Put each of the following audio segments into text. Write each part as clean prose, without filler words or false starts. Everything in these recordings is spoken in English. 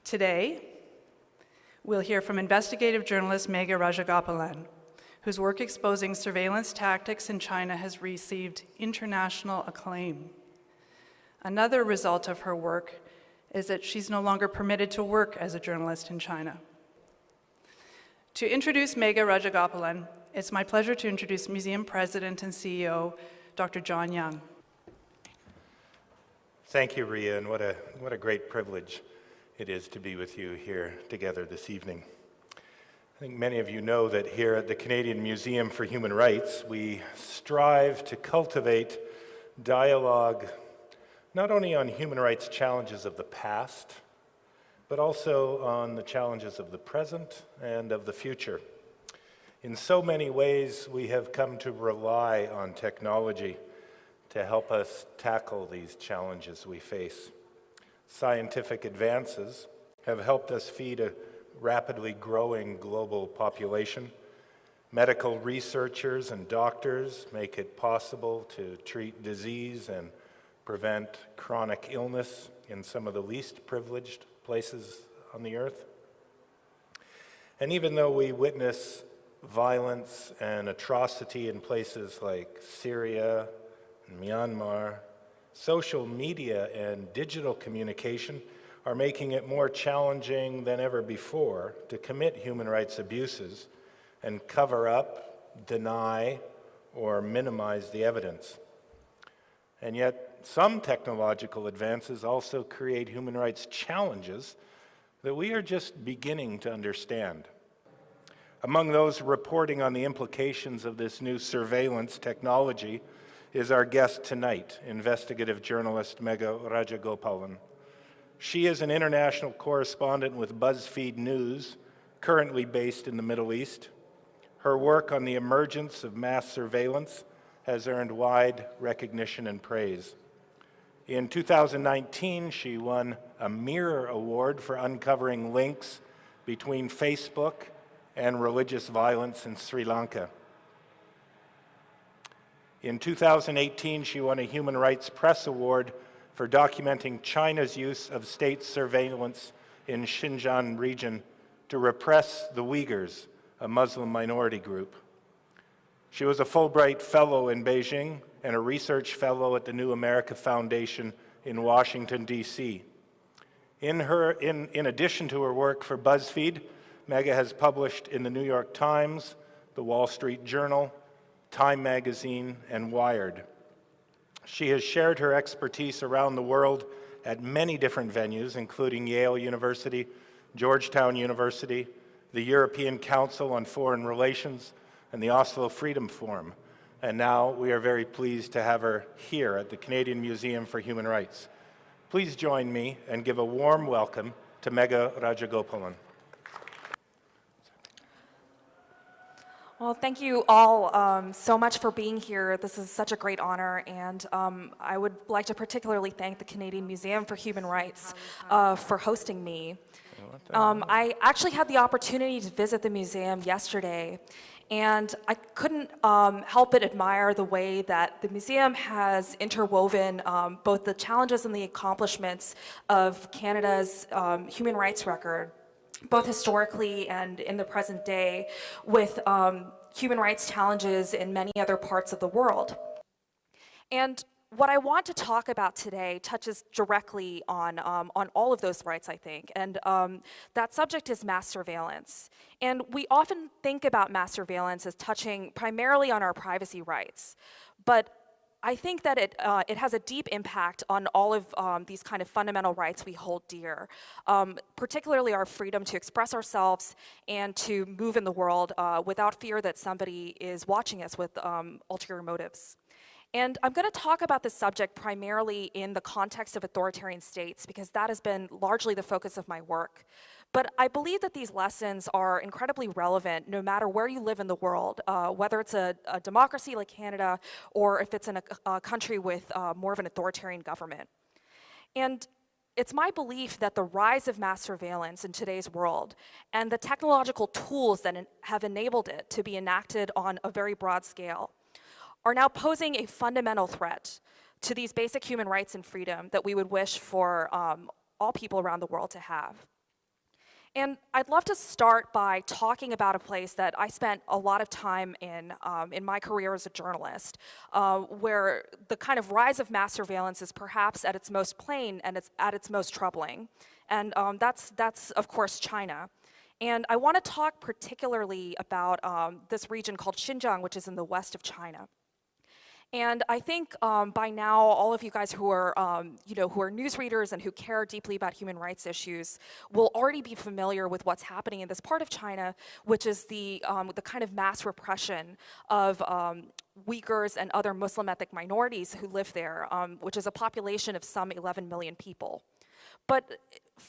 Today, we'll hear from investigative journalist Megha Rajagopalan, whose work exposing surveillance tactics in China has received international acclaim. Another result of her work is that she's no longer permitted to work as a journalist in China. To introduce Megha Rajagopalan, it's my pleasure to introduce Museum President and CEO, Dr. John Young. Thank you, Ria, and what a great privilege it is to be with you here together this evening. I think many of you know that here at the Canadian Museum for Human Rights, we strive to cultivate dialogue not only on human rights challenges of the past, but also on the challenges of the present and of the future. In so many ways, we have come to rely on technology to help us tackle these challenges we face. Scientific advances have helped us feed a rapidly growing global population. Medical researchers and doctors make it possible to treat disease and prevent chronic illness in some of the least privileged places on the earth. And even though we witness violence and atrocity in places like Syria and Myanmar, social media and digital communication are making it more challenging than ever before to commit human rights abuses and cover up, deny, or minimize the evidence. And yet, some technological advances also create human rights challenges that we are just beginning to understand. Among those reporting on the implications of this new surveillance technology is our guest tonight, investigative journalist Megha Rajagopalan. She is an international correspondent with Buzzfeed News, currently based in the Middle East. Her work on the emergence of mass surveillance has earned wide recognition and praise. In 2019, she won a Mirror Award for uncovering links between Facebook and religious violence in Sri Lanka. In 2018, she won a Human Rights Press Award for documenting China's use of state surveillance in Xinjiang region to repress the Uyghurs, a Muslim minority group. She was a Fulbright Fellow in Beijing and a Research Fellow at the New America Foundation in Washington, D.C. In addition to her work for Buzzfeed, Megha has published in the New York Times, the Wall Street Journal, Time Magazine, and Wired. She has shared her expertise around the world at many different venues, including Yale University, Georgetown University, the European Council on Foreign Relations, and the Oslo Freedom Forum. And now we are very pleased to have her here at the Canadian Museum for Human Rights. Please join me and give a warm welcome to Megha Rajagopalan. Well, thank you all so much for being here. This is such a great honor, and I would like to particularly thank the Canadian Museum for Human Rights for hosting me. I actually had the opportunity to visit the museum yesterday, and I couldn't help but admire the way that the museum has interwoven both the challenges and the accomplishments of Canada's human rights record, both historically and in the present day, with human rights challenges in many other parts of the world. And what I want to talk about today touches directly on all of those rights, I think, and that subject is mass surveillance. And we often think about mass surveillance as touching primarily on our privacy rights, but I think that it has a deep impact on all of these kind of fundamental rights we hold dear, particularly our freedom to express ourselves and to move in the world without fear that somebody is watching us with ulterior motives. And I'm going to talk about this subject primarily in the context of authoritarian states because that has been largely the focus of my work. But I believe that these lessons are incredibly relevant no matter where you live in the world, whether it's a democracy like Canada or if it's in a country with more of an authoritarian government. And it's my belief that the rise of mass surveillance in today's world and the technological tools that have enabled it to be enacted on a very broad scale are now posing a fundamental threat to these basic human rights and freedom that we would wish for all people around the world to have. And I'd love to start by talking about a place that I spent a lot of time in my career as a journalist, where the kind of rise of mass surveillance is perhaps at its most plain and it's at its most troubling. And that's of course, China. And I want to talk particularly about this region called Xinjiang, which is in the west of China. And I think by now, all of you guys who are, who are newsreaders and who care deeply about human rights issues will already be familiar with what's happening in this part of China, which is the kind of mass repression of Uyghurs and other Muslim ethnic minorities who live there, which is a population of some 11 million people. But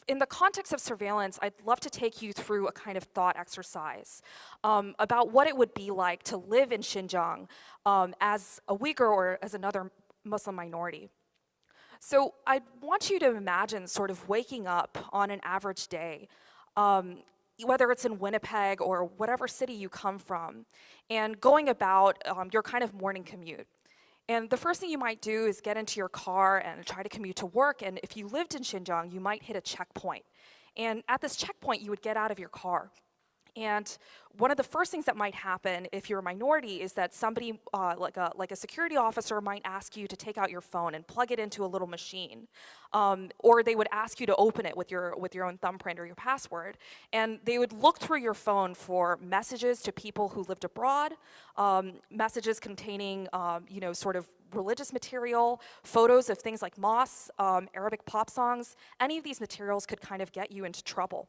in the context of surveillance, I'd love to take you through a kind of thought exercise about what it would be like to live in Xinjiang as a Uyghur or as another Muslim minority. So I want you to imagine sort of waking up on an average day, whether it's in Winnipeg or whatever city you come from, and going about your kind of morning commute. And the first thing you might do is get into your car and try to commute to work, and if you lived in Xinjiang, you might hit a checkpoint. And at this checkpoint, you would get out of your car. And one of the first things that might happen if you're a minority is that somebody, like a security officer, might ask you to take out your phone and plug it into a little machine. Or they would ask you to open it with your own thumbprint or your password. And they would look through your phone for messages to people who lived abroad, messages containing, sort of religious material, photos of things like mosques, Arabic pop songs. Any of these materials could kind of get you into trouble.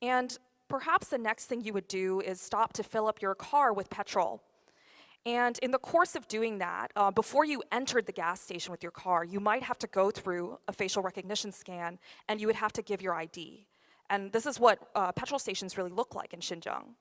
And perhaps the next thing you would do is stop to fill up your car with petrol. And in the course of doing that, before you entered the gas station with your car, you might have to go through a facial recognition scan, and you would have to give your ID. And this is what petrol stations really look like in Xinjiang.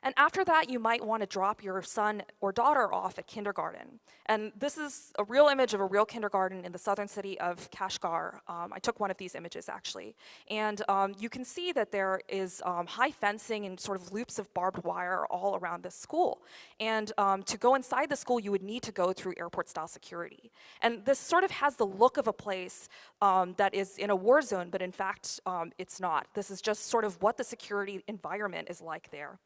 And after that, you might want to drop your son or daughter off at kindergarten. And this is a real image of a real kindergarten in the southern city of Kashgar. I took one of these images, actually. And you can see that there is high fencing and sort of loops of barbed wire all around this school. And to go inside the school, you would need to go through airport-style security. And this sort of has the look of a place that is in a war zone, but in fact, it's not. This is just sort of what the security environment is like there.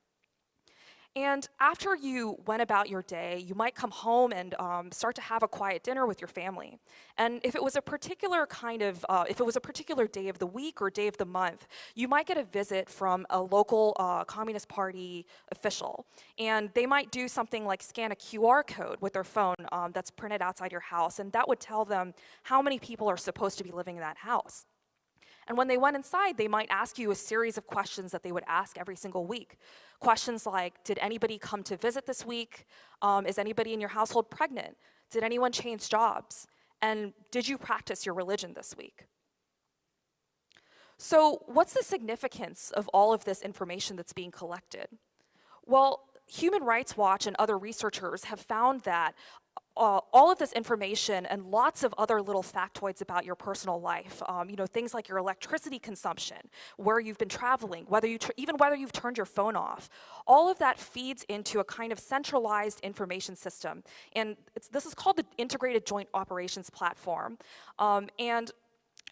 And after you went about your day, you might come home and start to have a quiet dinner with your family. And if it was a particular day of the week or day of the month, you might get a visit from a local Communist Party official. And they might do something like scan a QR code with their phone that's printed outside your house, and that would tell them how many people are supposed to be living in that house. And when they went inside, they might ask you a series of questions that they would ask every single week. Questions like, did anybody come to visit this week? Is anybody in your household pregnant? Did anyone change jobs? And did you practice your religion this week? So what's the significance of all of this information that's being collected? Well, Human Rights Watch and other researchers have found that all of this information and lots of other little factoids about your personal life, things like your electricity consumption, where you've been traveling, even whether you've turned your phone off, all of that feeds into a kind of centralized information system. And this is called the Integrated Joint Operations Platform.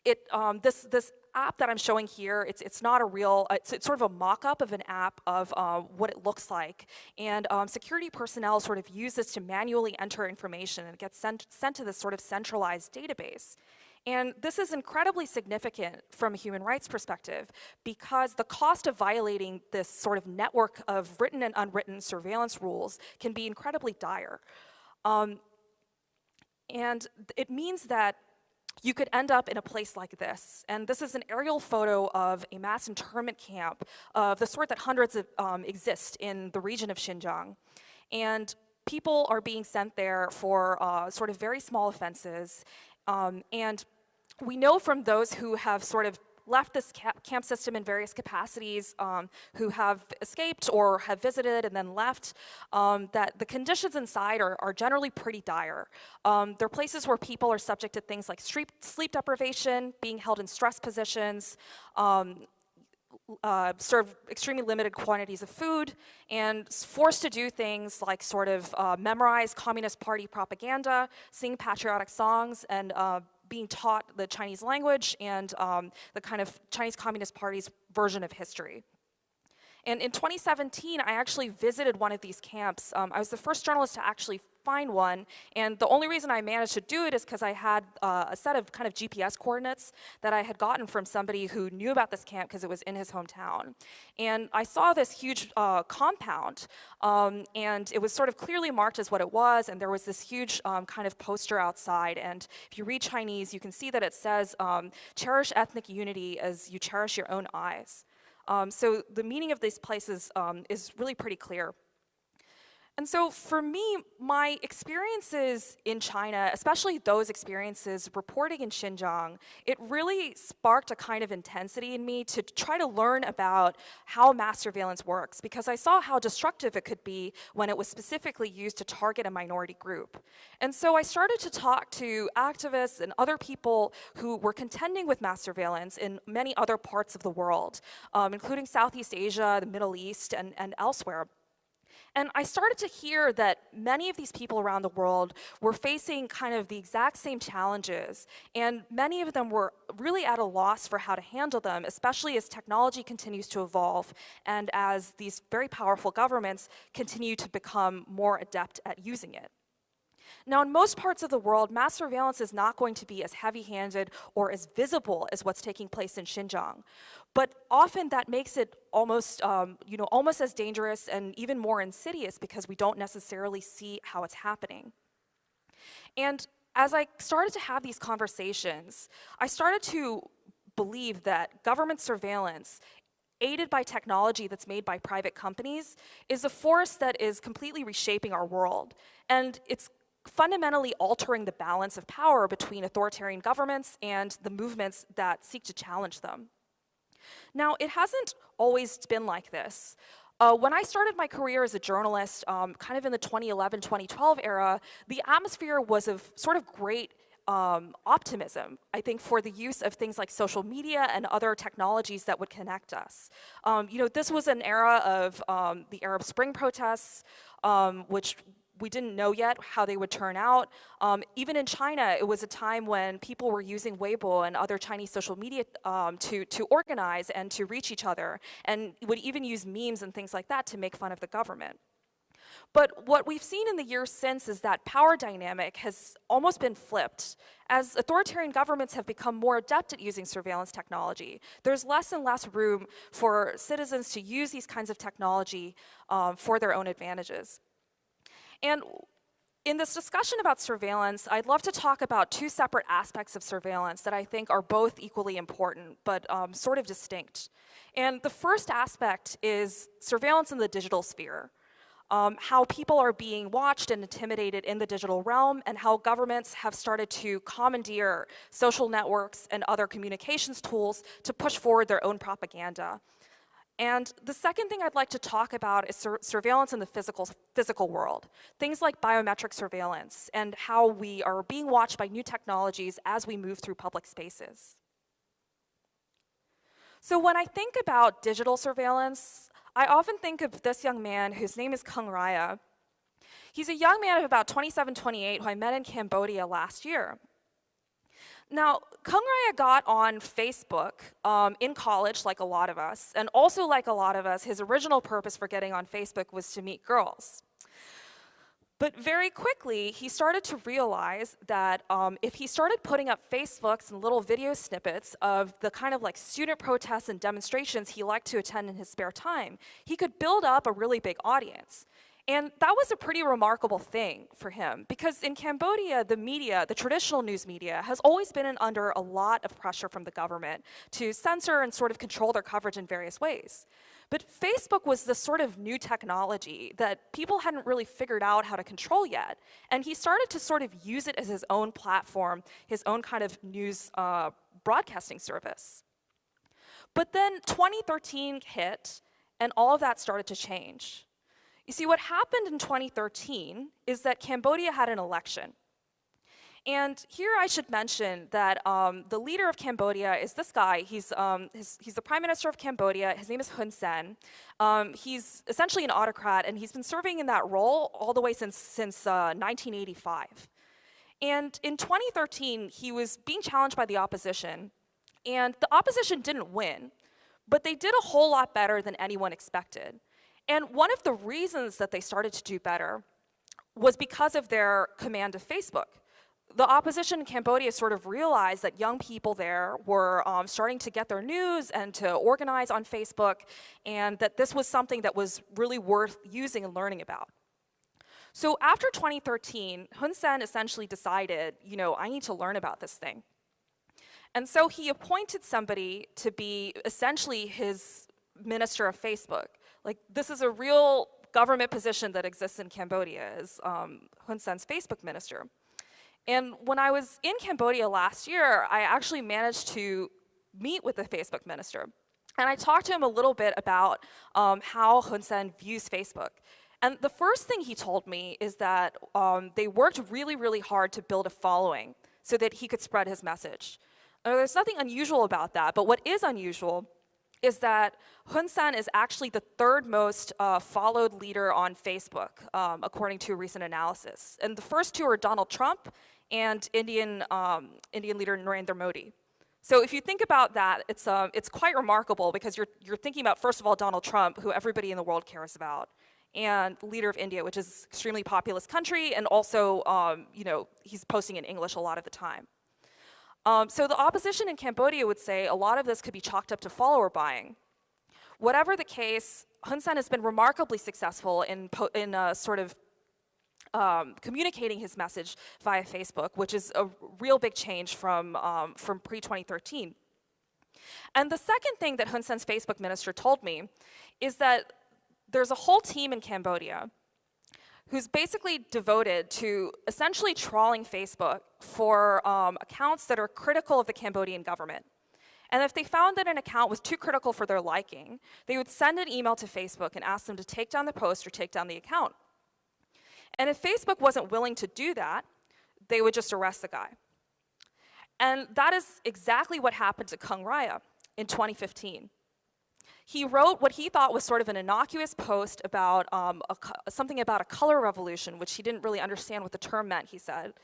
This app that I'm showing here, it's not a real, it's sort of a mock-up of an app of what it looks like. And security personnel sort of use this to manually enter information, and it gets sent to this sort of centralized database. And this is incredibly significant from a human rights perspective, because the cost of violating this sort of network of written and unwritten surveillance rules can be incredibly dire. And it means that you could end up in a place like this. And this is an aerial photo of a mass internment camp of the sort that hundreds exist in the region of Xinjiang. And people are being sent there for sort of very small offenses. And we know from those who have sort of left this camp system in various capacities, who have escaped or have visited and then left, that the conditions inside are generally pretty dire. They're places where people are subject to things like sleep deprivation, being held in stress positions, serve extremely limited quantities of food, and forced to do things like sort of memorize Communist Party propaganda, sing patriotic songs, and being taught the Chinese language and the kind of Chinese Communist Party's version of history. And in 2017, I actually visited one of these camps. I was the first journalist to actually find one, and the only reason I managed to do it is because I had a set of kind of GPS coordinates that I had gotten from somebody who knew about this camp because it was in his hometown. And I saw this huge compound, and it was sort of clearly marked as what it was, and there was this huge kind of poster outside, and if you read Chinese, you can see that it says, cherish ethnic unity as you cherish your own eyes. So the meaning of these places is really pretty clear. And so for me, my experiences in China, especially those experiences reporting in Xinjiang, it really sparked a kind of intensity in me to try to learn about how mass surveillance works, because I saw how destructive it could be when it was specifically used to target a minority group. And so I started to talk to activists and other people who were contending with mass surveillance in many other parts of the world, including Southeast Asia, the Middle East, and elsewhere. And I started to hear that many of these people around the world were facing kind of the exact same challenges, and many of them were really at a loss for how to handle them, especially as technology continues to evolve and as these very powerful governments continue to become more adept at using it. Now, in most parts of the world, mass surveillance is not going to be as heavy-handed or as visible as what's taking place in Xinjiang. But often that makes it almost as dangerous and even more insidious because we don't necessarily see how it's happening. And as I started to have these conversations, I started to believe that government surveillance, aided by technology that's made by private companies, is a force that is completely reshaping our world. And it's fundamentally altering the balance of power between authoritarian governments and the movements that seek to challenge them. Now, it hasn't always been like this. When I started my career as a journalist, kind of in the 2011-2012 era, the atmosphere was of sort of great optimism, I think, for the use of things like social media and other technologies that would connect us. This was an era of the Arab Spring protests, which we didn't know yet how they would turn out. Even in China, it was a time when people were using Weibo and other Chinese social media to organize and to reach each other, and would even use memes and things like that to make fun of the government. But what we've seen in the years since is that power dynamic has almost been flipped. As authoritarian governments have become more adept at using surveillance technology, there's less and less room for citizens to use these kinds of technology for their own advantages. And in this discussion about surveillance, I'd love to talk about two separate aspects of surveillance that I think are both equally important, but sort of distinct. And the first aspect is surveillance in the digital sphere. How people are being watched and intimidated in the digital realm, and how governments have started to commandeer social networks and other communications tools to push forward their own propaganda. And the second thing I'd like to talk about is surveillance in the physical world. Things like biometric surveillance and how we are being watched by new technologies as we move through public spaces. So when I think about digital surveillance, I often think of this young man whose name is Kung Raya. He's a young man of about 27, 28 who I met in Cambodia last year. Now, Kung Raya got on Facebook in college, like a lot of us, and also like a lot of us, his original purpose for getting on Facebook was to meet girls. But very quickly, he started to realize that if he started putting up Facebooks and little video snippets of the kind of like student protests and demonstrations he liked to attend in his spare time, he could build up a really big audience. And that was a pretty remarkable thing for him, because in Cambodia, the media, the traditional news media, has always been under a lot of pressure from the government to censor and sort of control their coverage in various ways. But Facebook was this sort of new technology that people hadn't really figured out how to control yet. And he started to sort of use it as his own platform, his own kind of news broadcasting service. But then 2013 hit, and all of that started to change. You see, what happened in 2013 is that Cambodia had an election. And here I should mention that the leader of Cambodia is this guy. He's the prime minister of Cambodia. His name is Hun Sen. He's essentially an autocrat, and he's been serving in that role all the way since 1985. And in 2013, he was being challenged by the opposition, and the opposition didn't win, but they did a whole lot better than anyone expected. And one of the reasons that they started to do better was because of their command of Facebook. The opposition in Cambodia sort of realized that young people there were starting to get their news and to organize on Facebook, and that this was something that was really worth using and learning about. So after 2013, Hun Sen essentially decided, I need to learn about this thing. And so he appointed somebody to be essentially his minister of Facebook. Like, this is a real government position that exists in Cambodia, is Hun Sen's Facebook minister. And when I was in Cambodia last year, I actually managed to meet with the Facebook minister. And I talked to him a little bit about how Hun Sen views Facebook. And the first thing he told me is that they worked really, really hard to build a following so that he could spread his message. There's nothing unusual about that, but what is unusual is that Hun Sen is actually the third most followed leader on Facebook, according to a recent analysis. And the first two are Donald Trump and Indian leader Narendra Modi. So if you think about that, it's quite remarkable, because you're thinking about, first of all, Donald Trump, who everybody in the world cares about, and leader of India, which is an extremely populous country, and also he's posting in English a lot of the time. So the opposition in Cambodia would say a lot of this could be chalked up to follower buying. Whatever the case, Hun Sen has been remarkably successful in communicating his message via Facebook, which is a real big change from pre-2013. And the second thing that Hun Sen's Facebook minister told me is that there's a whole team in Cambodia who's basically devoted to essentially trawling Facebook for accounts that are critical of the Cambodian government. And if they found that an account was too critical for their liking, they would send an email to Facebook and ask them to take down the post or take down the account. And if Facebook wasn't willing to do that, they would just arrest the guy. And that is exactly what happened to Kung Raya in 2015. He wrote what he thought was sort of an innocuous post about something about a color revolution, which he didn't really understand what the term meant, he said.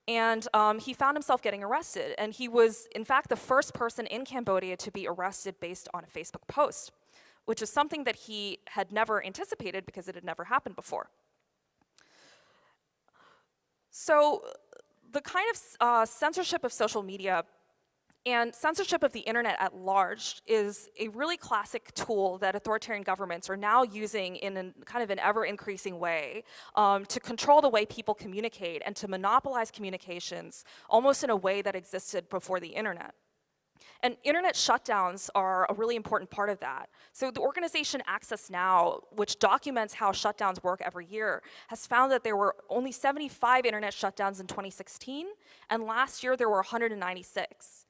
And he found himself getting arrested. And he was, in fact, the first person in Cambodia to be arrested based on a Facebook post, which is something that he had never anticipated because it had never happened before. So the kind of censorship of social media and censorship of the internet at large is a really classic tool that authoritarian governments are now using in an ever-increasing way to control the way people communicate and to monopolize communications almost in a way that existed before the internet. And internet shutdowns are a really important part of that. So the organization Access Now, which documents how shutdowns work every year, has found that there were only 75 internet shutdowns in 2016, and last year there were 196.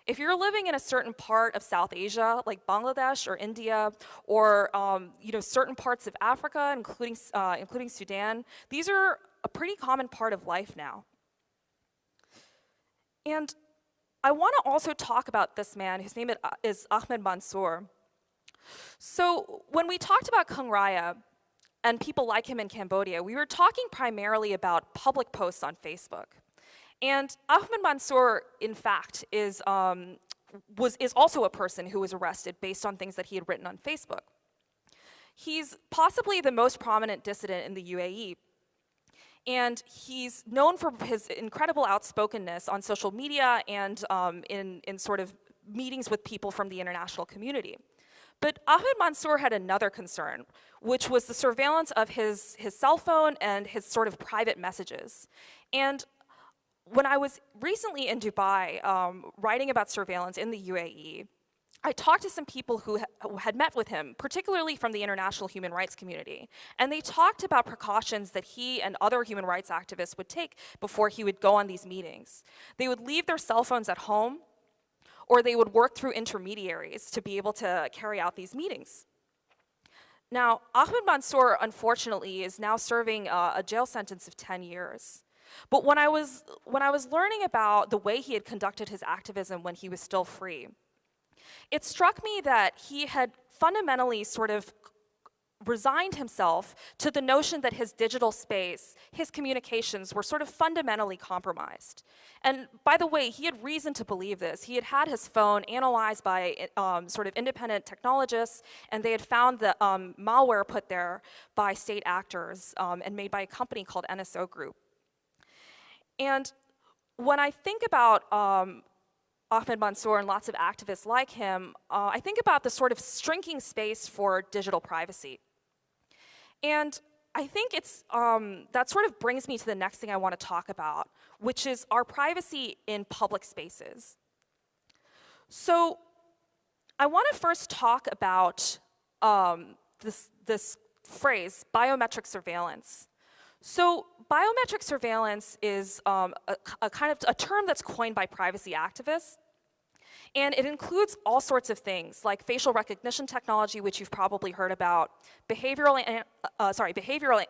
If you're living in a certain part of South Asia, like Bangladesh or India, or certain parts of Africa, including Sudan, these are a pretty common part of life now. And I want to also talk about this man, whose name is Ahmed Mansour. So when we talked about Kung Raya and people like him in Cambodia, we were talking primarily about public posts on Facebook. And Ahmed Mansour, in fact, is also a person who was arrested based on things that he had written on Facebook. He's possibly the most prominent dissident in the UAE. And he's known for his incredible outspokenness on social media and in sort of meetings with people from the international community. But Ahmed Mansour had another concern, which was the surveillance of his cell phone and his sort of private messages. And when I was recently in Dubai writing about surveillance in the UAE, I talked to some people who had met with him, particularly from the international human rights community, and they talked about precautions that he and other human rights activists would take before he would go on these meetings. They would leave their cell phones at home, or they would work through intermediaries to be able to carry out these meetings. Now, Ahmed Mansour, unfortunately, is now serving a jail sentence of 10 years. But when I was learning about the way he had conducted his activism when he was still free, it struck me that he had fundamentally sort of resigned himself to the notion that his digital space, his communications were sort of fundamentally compromised. And by the way, he had reason to believe this. He had had his phone analyzed by sort of independent technologists, and they had found the malware put there by state actors and made by a company called NSO Group. And when I think about Ahmed Mansour and lots of activists like him, I think about the sort of shrinking space for digital privacy. And I think it's, that sort of brings me to the next thing I want to talk about, which is our privacy in public spaces. So I want to first talk about this phrase, biometric surveillance. So biometric surveillance is a kind of a term that's coined by privacy activists, and it includes all sorts of things like facial recognition technology, which you've probably heard about, behavioral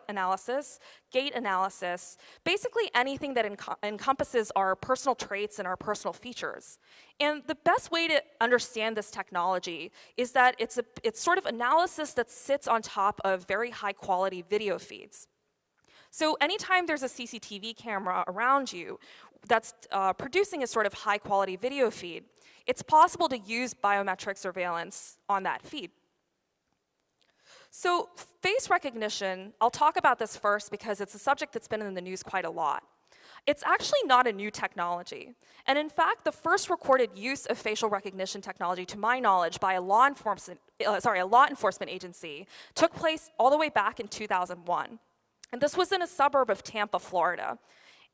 analysis, gait analysis, basically anything that encompasses our personal traits and our personal features. And the best way to understand this technology is that it's sort of analysis that sits on top of very high quality video feeds. So anytime there's a CCTV camera around you that's producing a sort of high quality video feed, it's possible to use biometric surveillance on that feed. So face recognition, I'll talk about this first because it's a subject that's been in the news quite a lot. It's actually not a new technology. And in fact, the first recorded use of facial recognition technology, to my knowledge, by a law enforcement agency took place all the way back in 2001. And this was in a suburb of Tampa, Florida.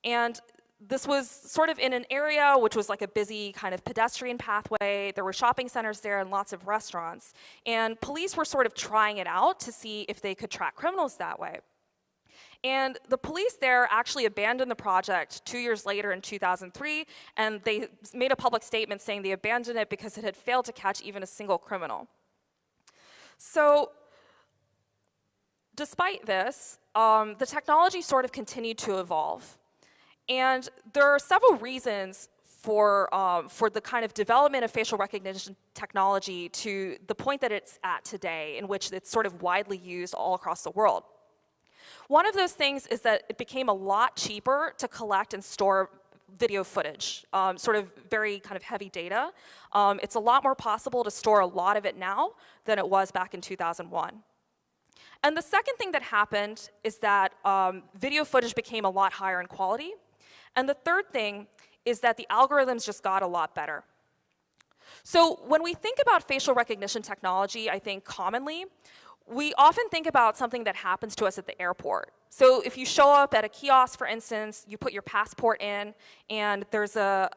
And this was sort of in an area which was like a busy kind of pedestrian pathway. There were shopping centers there and lots of restaurants. And police were sort of trying it out to see if they could track criminals that way. And the police there actually abandoned the project 2 years later in 2003, and they made a public statement saying they abandoned it because it had failed to catch even a single criminal. So despite this, the technology sort of continued to evolve. And there are several reasons for the kind of development of facial recognition technology to the point that it's at today, in which it's sort of widely used all across the world. One of those things is that it became a lot cheaper to collect and store video footage, sort of very kind of heavy data. It's a lot more possible to store a lot of it now than it was back in 2001. And the second thing that happened is that video footage became a lot higher in quality. And the third thing is that the algorithms just got a lot better. So when we think about facial recognition technology, I think commonly, we often think about something that happens to us at the airport. So if you show up at a kiosk, for instance, you put your passport in, and there's a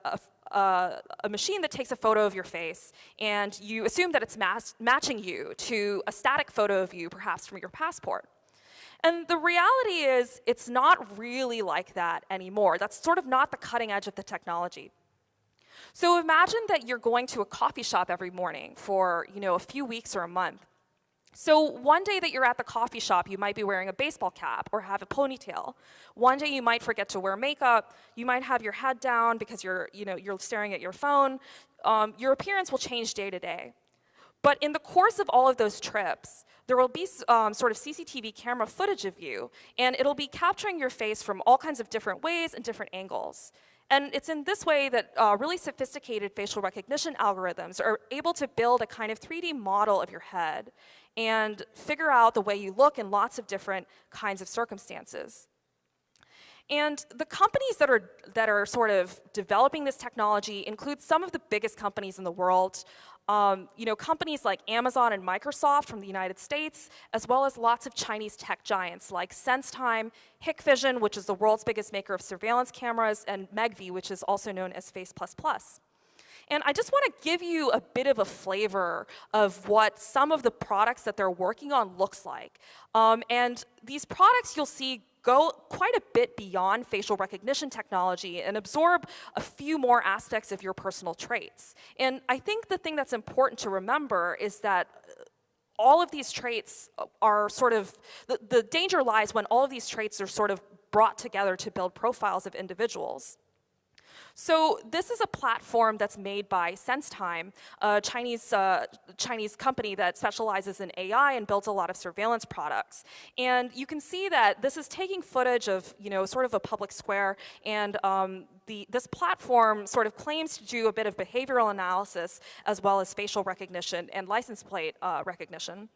machine that takes a photo of your face, and you assume that it's matching you to a static photo of you, perhaps from your passport. And the reality is, it's not really like that anymore. That's sort of not the cutting edge of the technology. So imagine that you're going to a coffee shop every morning for, a few weeks or a month. So one day that you're at the coffee shop, you might be wearing a baseball cap or have a ponytail. One day you might forget to wear makeup. You might have your head down because you're staring at your phone. Your appearance will change day to day. But in the course of all of those trips, there will be sort of CCTV camera footage of you, and it'll be capturing your face from all kinds of different ways and different angles. And it's in this way that really sophisticated facial recognition algorithms are able to build a kind of 3D model of your head and figure out the way you look in lots of different kinds of circumstances. And the companies that are sort of developing this technology include some of the biggest companies in the world. Companies like Amazon and Microsoft from the United States, as well as lots of Chinese tech giants like SenseTime, Hikvision, which is the world's biggest maker of surveillance cameras, and Megvii, which is also known as Face++. And I just want to give you a bit of a flavor of what some of the products that they're working on looks like. And these products you'll see go quite a bit beyond facial recognition technology and absorb a few more aspects of your personal traits. And I think the thing that's important to remember is that all of these traits are sort of, the danger lies when all of these traits are sort of brought together to build profiles of individuals. So this is a platform that's made by SenseTime, a Chinese company that specializes in AI and builds a lot of surveillance products. And you can see that this is taking footage of, sort of a public square, and this platform sort of claims to do a bit of behavioral analysis as well as facial recognition and license plate recognition.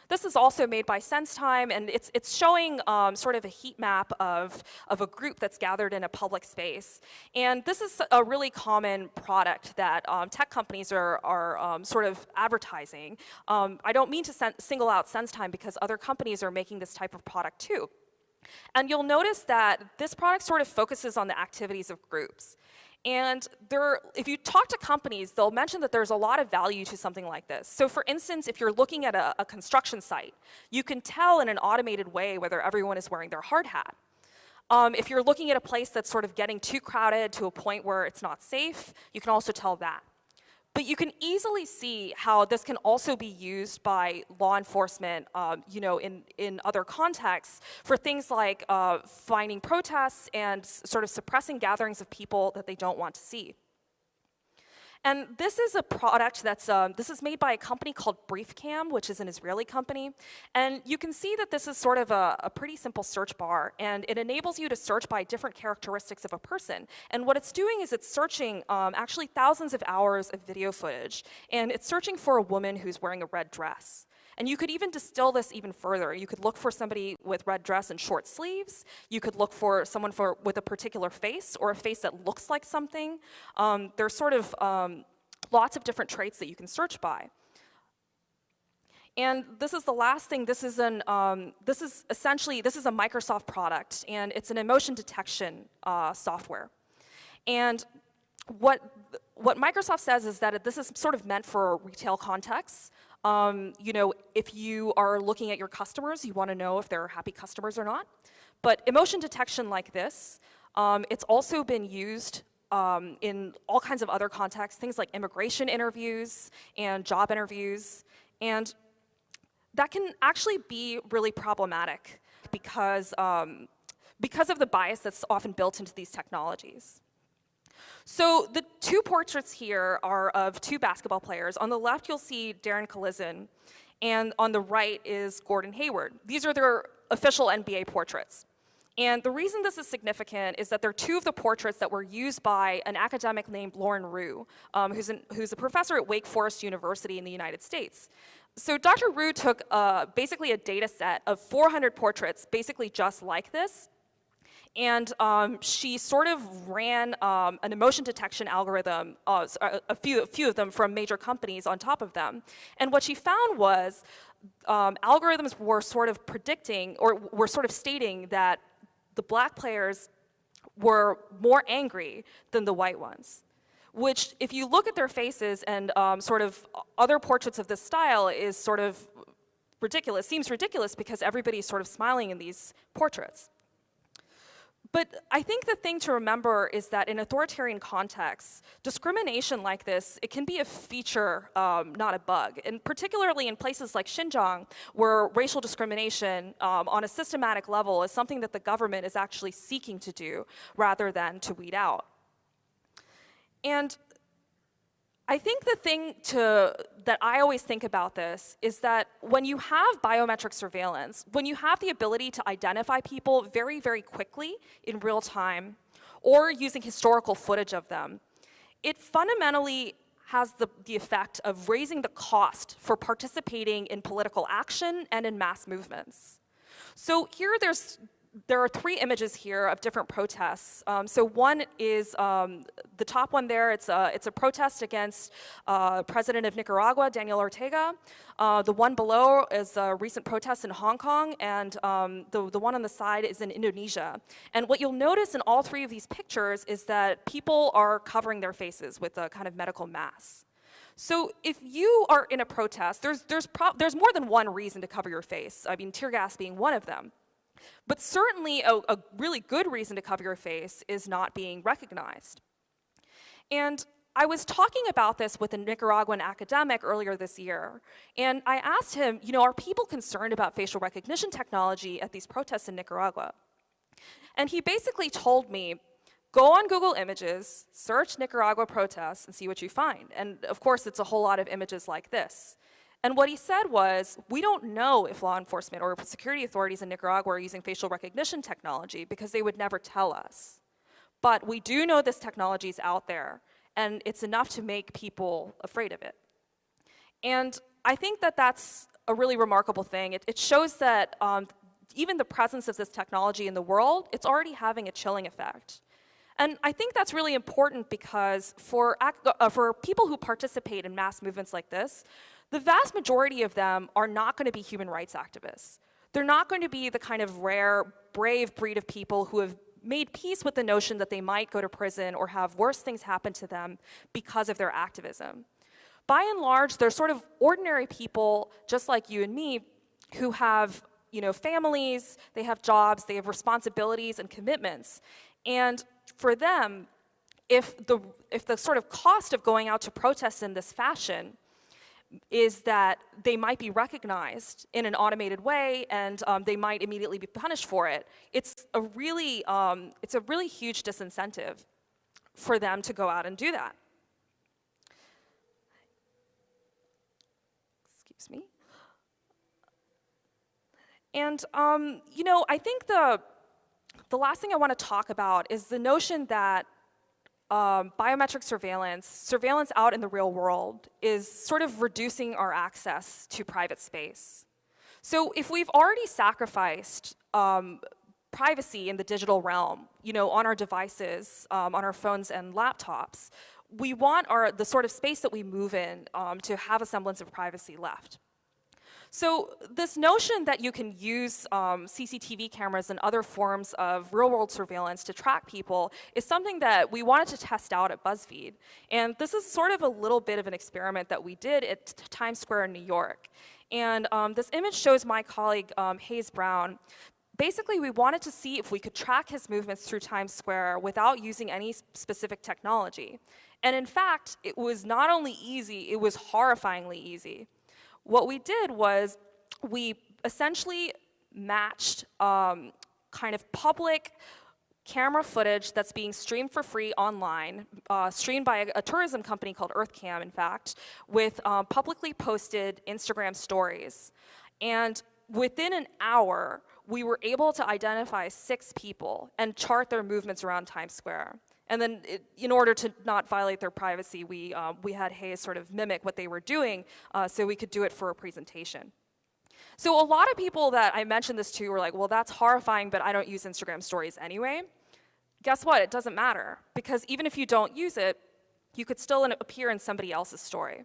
This is also made by SenseTime, and it's showing sort of a heat map of a group that's gathered in a public space. And this is a really common product that tech companies are sort of advertising. I don't mean to single out SenseTime because other companies are making this type of product too. And you'll notice that this product sort of focuses on the activities of groups. And if you talk to companies, they'll mention that there's a lot of value to something like this. So for instance, if you're looking at a construction site, you can tell in an automated way whether everyone is wearing their hard hat. If you're looking at a place that's sort of getting too crowded to a point where it's not safe, you can also tell that. But you can easily see how this can also be used by law enforcement, in other contexts for things like finding protests and sort of suppressing gatherings of people that they don't want to see. And this is a product this is made by a company called BriefCam, which is an Israeli company. And you can see that this is sort of a pretty simple search bar, and it enables you to search by different characteristics of a person. And what it's doing is it's searching actually thousands of hours of video footage, and it's searching for a woman who's wearing a red dress. And you could even distill this even further. You could look for somebody with red dress and short sleeves. You could look for someone with a particular face or a face that looks like something. There's sort of lots of different traits that you can search by. And this is the last thing. This is a Microsoft product, and it's an emotion detection software. And what Microsoft says is that this is sort of meant for retail contexts. If you are looking at your customers, you want to know if they're happy customers or not. But emotion detection like this, it's also been used in all kinds of other contexts, things like immigration interviews and job interviews. And that can actually be really problematic because of the bias that's often built into these technologies. So the two portraits here are of two basketball players. On the left, you'll see Darren Collison, and on the right is Gordon Hayward. These are their official NBA portraits. And the reason this is significant is that they're two of the portraits that were used by an academic named Lauren Rue, who's a professor at Wake Forest University in the United States. So Dr. Rue took basically a data set of 400 portraits, basically just like this, and she sort of ran an emotion detection algorithm, a few of them from major companies on top of them. And what she found was algorithms were sort of predicting, or were sort of stating that the black players were more angry than the white ones. Which, if you look at their faces and sort of other portraits of this style, is sort of ridiculous, seems ridiculous because everybody's sort of smiling in these portraits. But I think the thing to remember is that in authoritarian contexts, discrimination like this, it can be a feature, not a bug. And particularly in places like Xinjiang, where racial discrimination on a systematic level is something that the government is actually seeking to do rather than to weed out. And I think the thing that I always think about this is that when you have biometric surveillance, when you have the ability to identify people very, very quickly in real time, or using historical footage of them, it fundamentally has the effect of raising the cost for participating in political action and in mass movements. So here there are three images here of different protests. So one is the top one there. It's a protest against President of Nicaragua, Daniel Ortega. The one below is a recent protest in Hong Kong, and the one on the side is in Indonesia. And what you'll notice in all three of these pictures is that people are covering their faces with a kind of medical mask. So if you are in a protest, there's more than one reason to cover your face. I mean, tear gas being one of them. But certainly a really good reason to cover your face is not being recognized. And I was talking about this with a Nicaraguan academic earlier this year, and I asked him, are people concerned about facial recognition technology at these protests in Nicaragua? And he basically told me, Go on Google Images, search Nicaragua protests, and see what you find. And of course, it's a whole lot of images like this. And what he said was, we don't know if law enforcement or security authorities in Nicaragua are using facial recognition technology because they would never tell us. But we do know this technology is out there, and it's enough to make people afraid of it. And I think that that's a really remarkable thing. It shows that even the presence of this technology in the world, it's already having a chilling effect. And I think that's really important because for people who participate in mass movements like this, the vast majority of them are not going to be human rights activists. They're not going to be the kind of rare, brave breed of people who have made peace with the notion that they might go to prison or have worse things happen to them because of their activism. By and large, they're sort of ordinary people, just like you and me, who have, families, they have jobs, they have responsibilities and commitments. And for them, if the sort of cost of going out to protest in this fashion is that they might be recognized in an automated way and they might immediately be punished for it, it's a really huge disincentive for them to go out and do that. Excuse me. And I think the last thing I want to talk about is the notion that biometric surveillance out in the real world, is sort of reducing our access to private space. So if we've already sacrificed privacy in the digital realm, on our devices, on our phones and laptops, we want the sort of space that we move in to have a semblance of privacy left. So this notion that you can use CCTV cameras and other forms of real-world surveillance to track people is something that we wanted to test out at Buzzfeed. And this is sort of a little bit of an experiment that we did at Times Square in New York. And this image shows my colleague, Hayes Brown. Basically, we wanted to see if we could track his movements through Times Square without using any specific technology. And in fact, it was not only easy, it was horrifyingly easy. What we did was we essentially matched kind of public camera footage that's being streamed for free online, streamed by a tourism company called EarthCam, in fact, with publicly posted Instagram stories. And within an hour, we were able to identify 6 people and chart their movements around Times Square. And then, in order to not violate their privacy, we had Hayes sort of mimic what they were doing so we could do it for a presentation. So a lot of people that I mentioned this to were like, well, that's horrifying, but I don't use Instagram stories anyway. Guess what? It doesn't matter, because even if you don't use it, you could still appear in somebody else's story.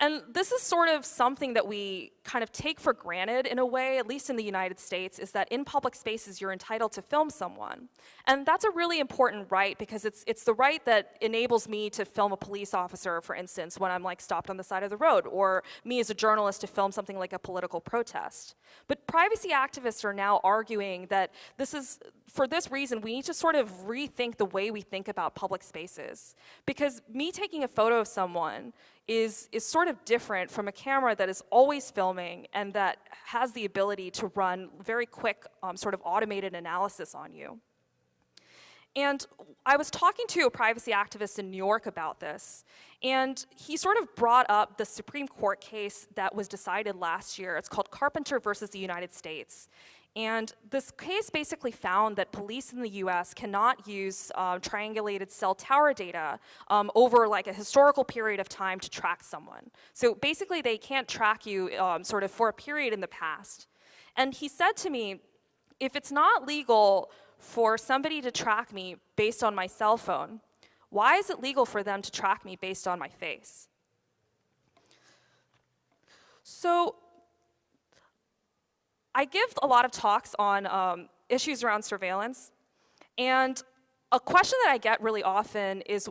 And this is sort of something that we kind of take for granted in a way, at least in the United States, is that in public spaces you're entitled to film someone. And that's a really important right, because it's the right that enables me to film a police officer, for instance, when I'm stopped on the side of the road, or me as a journalist to film something like a political protest. But privacy activists are now arguing that for this reason, we need to sort of rethink the way we think about public spaces. Because me taking a photo of someone is sort of different from a camera that is always filming and that has the ability to run very quick sort of automated analysis on you. And I was talking to a privacy activist in New York about this, and he sort of brought up the Supreme Court case that was decided last year. It's called Carpenter versus the United States. And this case basically found that police in the US cannot use triangulated cell tower data over a historical period of time to track someone. So basically they can't track you sort of for a period in the past. And he said to me, if it's not legal for somebody to track me based on my cell phone, why is it legal for them to track me based on my face? So I give a lot of talks on issues around surveillance, and a question that I get really often is,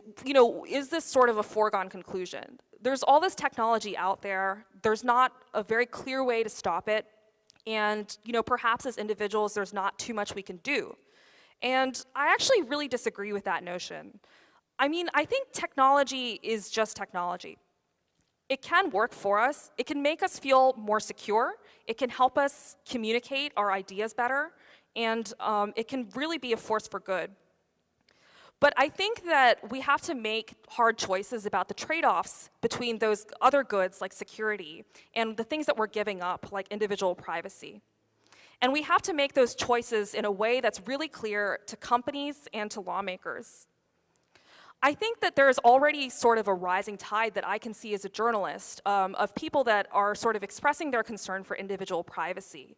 is this sort of a foregone conclusion? There's all this technology out there, there's not a very clear way to stop it, and perhaps as individuals there's not too much we can do. And I actually really disagree with that notion. I mean, I think technology is just technology. It can work for us, it can make us feel more secure, it can help us communicate our ideas better, and it can really be a force for good. But I think that we have to make hard choices about the trade-offs between those other goods like security and the things that we're giving up, like individual privacy. And we have to make those choices in a way that's really clear to companies and to lawmakers. I think that there's already sort of a rising tide that I can see as a journalist of people that are sort of expressing their concern for individual privacy,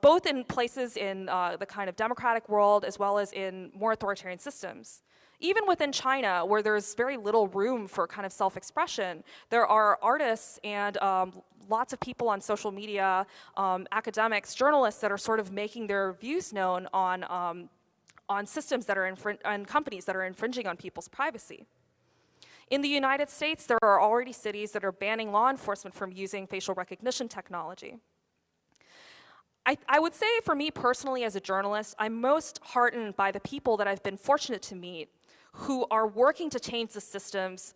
both in places in the kind of democratic world as well as in more authoritarian systems. Even within China, where there's very little room for kind of self-expression, there are artists and lots of people on social media, academics, journalists that are sort of making their views known on systems that are on companies that are infringing on people's privacy. In the United States, there are already cities that are banning law enforcement from using facial recognition technology. I would say for me personally as a journalist, I'm most heartened by the people that I've been fortunate to meet who are working to change the systems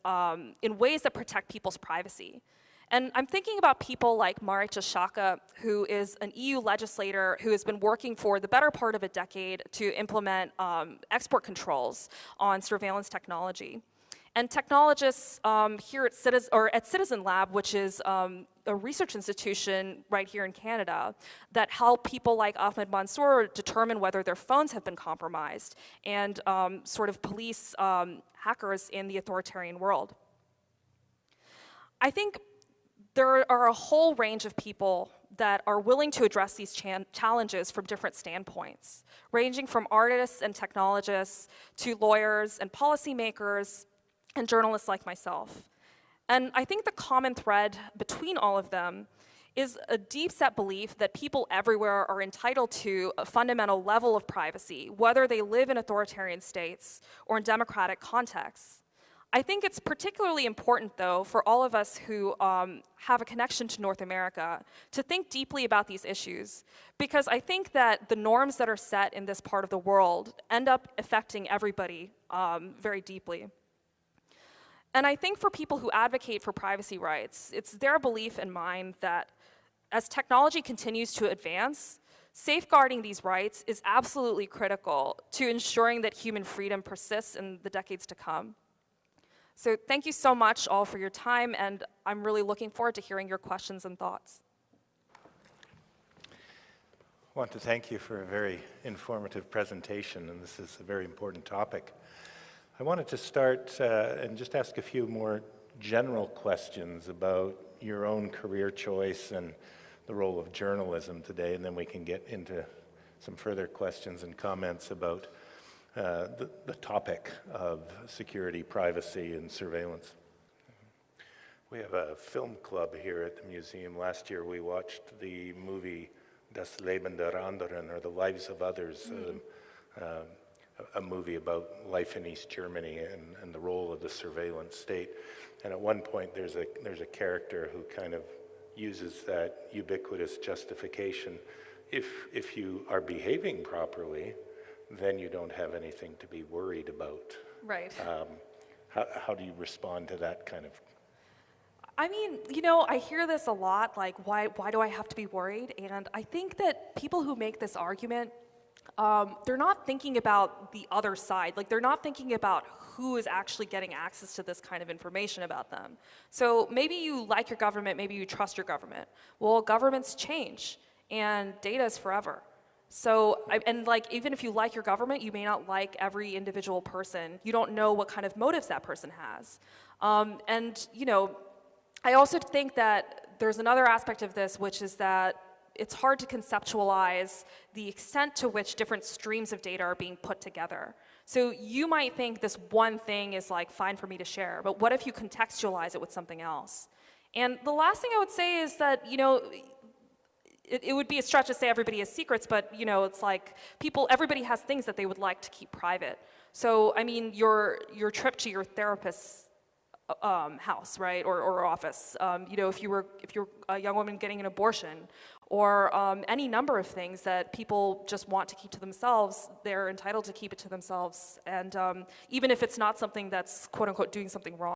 in ways that protect people's privacy. And I'm thinking about people like Marietje Schaake, who is an EU legislator who has been working for the better part of a decade to implement export controls on surveillance technology. And technologists here at Citizen Lab, which is a research institution right here in Canada, that help people like Ahmed Mansour determine whether their phones have been compromised and sort of police hackers in the authoritarian world. I think there are a whole range of people that are willing to address these challenges from different standpoints, ranging from artists and technologists to lawyers and policymakers and journalists like myself. And I think the common thread between all of them is a deep-set belief that people everywhere are entitled to a fundamental level of privacy, whether they live in authoritarian states or in democratic contexts. I think it's particularly important, though, for all of us who have a connection to North America to think deeply about these issues, because I think that the norms that are set in this part of the world end up affecting everybody very deeply. And I think for people who advocate for privacy rights, it's their belief and mine that as technology continues to advance, safeguarding these rights is absolutely critical to ensuring that human freedom persists in the decades to come. So thank you so much all for your time, and I'm really looking forward to hearing your questions and thoughts. I want to thank you for a very informative presentation, and this is a very important topic. I wanted to start and just ask a few more general questions about your own career choice and the role of journalism today, and then we can get into some further questions and comments about the topic of security, privacy, and surveillance. We have a film club here at the museum. Last year we watched the movie Das Leben der Anderen, or The Lives of Others, a movie about life in East Germany and the role of the surveillance state. And at one point there's a character who kind of uses that ubiquitous justification. If you are behaving properly, then you don't have anything to be worried about. Right. How do you respond to that kind of? I mean, you know, I hear this a lot, like, why do I have to be worried? And I think that people who make this argument, they're not thinking about the other side. Like, they're not thinking about who is actually getting access to this kind of information about them. So maybe you like your government, maybe you trust your government. Well, governments change, and data is forever. So, even if you like your government, you may not like every individual person. You don't know what kind of motives that person has. And, you know, I also think that there's another aspect of this, which is that it's hard to conceptualize the extent to which different streams of data are being put together. So you might think this one thing is like fine for me to share, but what if you contextualize it with something else? And the last thing I would say is that, you know, it would be a stretch to say everybody has secrets, but you know, it's like everybody has things that they would like to keep private. So I mean, your trip to your therapist's house, right, or office. You know, if you're a young woman getting an abortion, or any number of things that people just want to keep to themselves, they're entitled to keep it to themselves. And even if it's not something that's quote unquote doing something wrong.